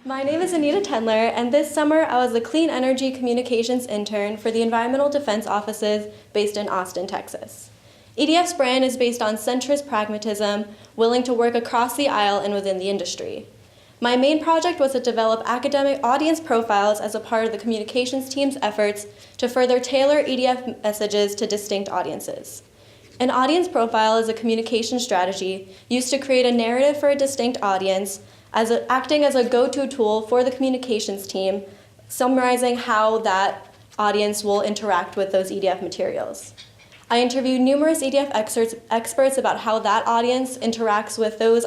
My name is Anita Tendler, and this summer I was the Clean Energy Communications intern for the Environmental Defense Offices based in Austin, Texas. EDF's brand is based on centrist pragmatism, willing to work across the aisle and within the industry. My main project was to develop academic audience profiles as a part of the communications team's efforts to further tailor EDF messages to distinct audiences. An audience profile is a communication strategy used to create a narrative for a distinct audience, acting as a go-to tool for the communications team, summarizing how that audience will interact with those EDF materials. I interviewed numerous EDF experts about how that audience interacts with those,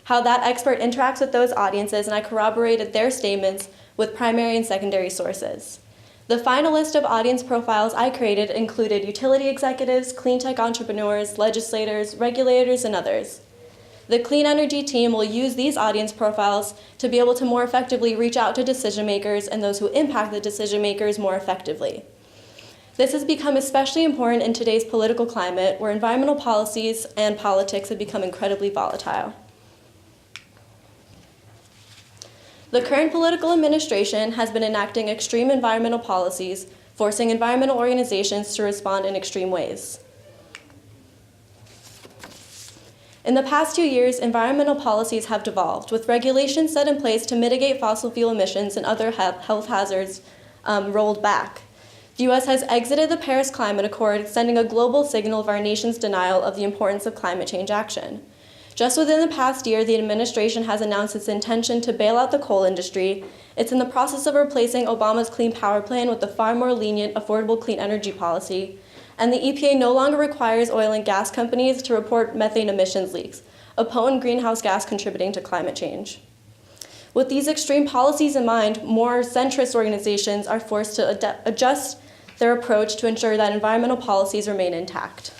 how that expert interacts with those audiences, and I corroborated their statements with primary and secondary sources. The final list of audience profiles I created included utility executives, clean tech entrepreneurs, legislators, regulators, and others. The clean energy team will use these audience profiles to be able to more effectively reach out to decision makers and those who impact the decision makers more effectively. This has become especially important in today's political climate, where environmental policies and politics have become incredibly volatile. The current political administration has been enacting extreme environmental policies, forcing environmental organizations to respond in extreme ways. In the past 2 years, environmental policies have devolved, with regulations set in place to mitigate fossil fuel emissions and other health hazards rolled back. The U.S. has exited the Paris Climate Accord, sending a global signal of our nation's denial of the importance of climate change action. Just within the past year, the administration has announced its intention to bail out the coal industry. It's in the process of replacing Obama's Clean Power Plan with a far more lenient, affordable clean energy policy. And the EPA no longer requires oil and gas companies to report methane emissions leaks, a potent greenhouse gas contributing to climate change. With these extreme policies in mind, more centrist organizations are forced to adjust their approach to ensure that environmental policies remain intact.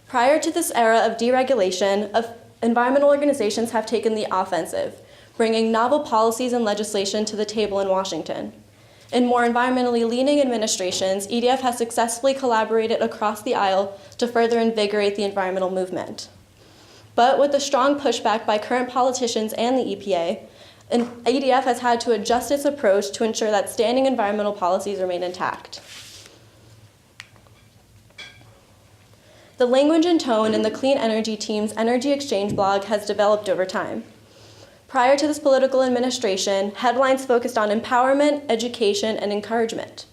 Prior to this era of deregulation, environmental organizations have taken the offensive, bringing novel policies and legislation to the table in Washington. In more environmentally leaning administrations, EDF has successfully collaborated across the aisle to further invigorate the environmental movement. But with the strong pushback by current politicians and the EPA, EDF has had to adjust its approach to ensure that standing environmental policies remain intact. The language and tone in the Clean Energy team's Energy Exchange blog has developed over time. Prior to this political administration, headlines focused on empowerment, education, and encouragement.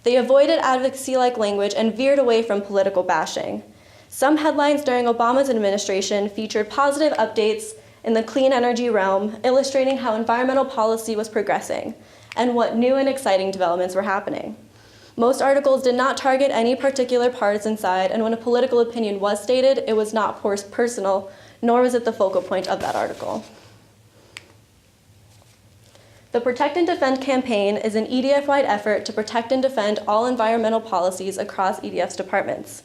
They avoided advocacy-like language and veered away from political bashing. Some headlines during Obama's administration featured positive updates in the clean energy realm, illustrating how environmental policy was progressing and what new and exciting developments were happening. Most articles did not target any particular partisan side, and when a political opinion was stated, it was not personal, nor was it the focal point of that article. The Protect and Defend campaign is an EDF-wide effort to protect and defend all environmental policies across EDF's departments.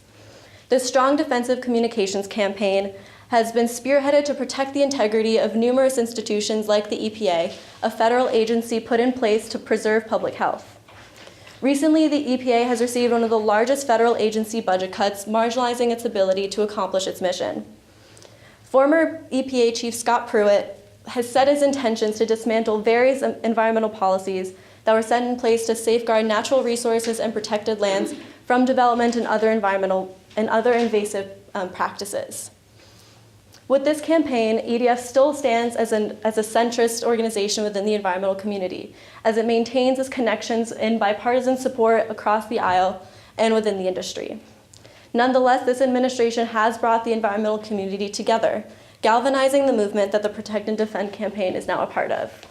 This strong defensive communications campaign has been spearheaded to protect the integrity of numerous institutions like the EPA, a federal agency put in place to preserve public health. Recently, the EPA has received one of the largest federal agency budget cuts, marginalizing its ability to accomplish its mission. Former EPA Chief Scott Pruitt has set his intentions to dismantle various environmental policies that were set in place to safeguard natural resources and protected lands from development and other invasive practices. With this campaign, EDF still stands as a centrist organization within the environmental community, as it maintains its connections in bipartisan support across the aisle and within the industry. Nonetheless, this administration has brought the environmental community together, galvanizing the movement that the Protect and Defend campaign is now a part of.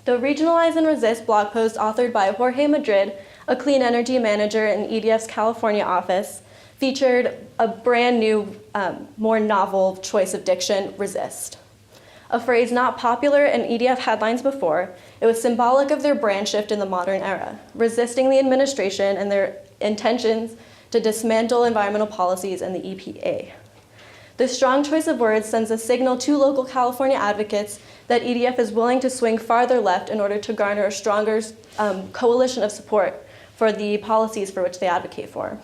The Regionalize and Resist blog post authored by Jorge Madrid, a clean energy manager in EDF's California office, featured a brand new, more novel choice of diction, resist. A phrase not popular in EDF headlines before, it was symbolic of their brand shift in the modern era, resisting the administration and their intentions to dismantle environmental policies and the EPA. This strong choice of words sends a signal to local California advocates that EDF is willing to swing farther left in order to garner a stronger coalition of support for the policies for which they advocate for.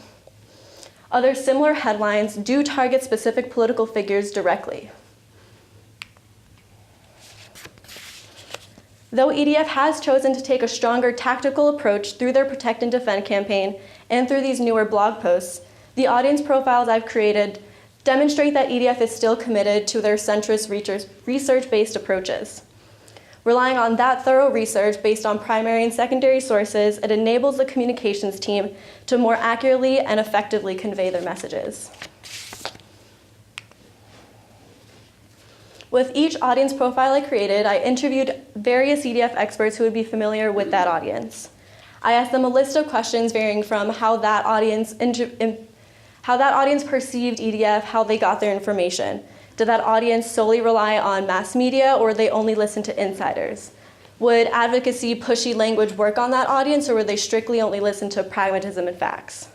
Other similar headlines do target specific political figures directly. Though EDF has chosen to take a stronger tactical approach through their Protect and Defend campaign and through these newer blog posts, the audience profiles I've created demonstrate that EDF is still committed to their centrist research-based approaches. Relying on that thorough research based on primary and secondary sources, it enables the communications team to more accurately and effectively convey their messages. With each audience profile I created, I interviewed various EDF experts who would be familiar with that audience. I asked them a list of questions varying from how that audience perceived EDF, how they got their information. Did that audience solely rely on mass media, or they only listen to insiders? Would advocacy, pushy language work on that audience, or would they strictly only listen to pragmatism and facts?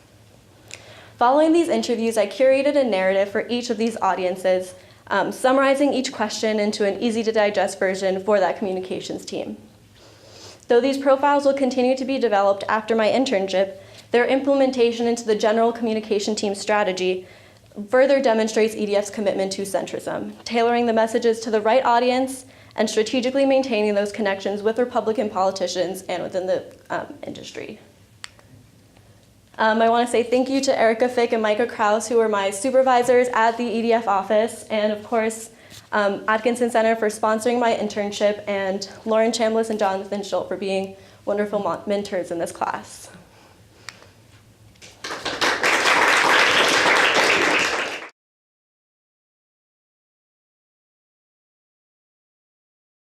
Following these interviews, I curated a narrative for each of these audiences, summarizing each question into an easy-to-digest version for that communications team. Though these profiles will continue to be developed after my internship, their implementation into the general communication team strategy further demonstrates EDF's commitment to centrism, tailoring the messages to the right audience and strategically maintaining those connections with Republican politicians and within the industry. I want to say thank you to Erica Fick and Micah Krause, who were my supervisors at the EDF office, and of course, Atkinson Center for sponsoring my internship, and Lauren Chambliss and Jonathan Schultz for being wonderful mentors in this class.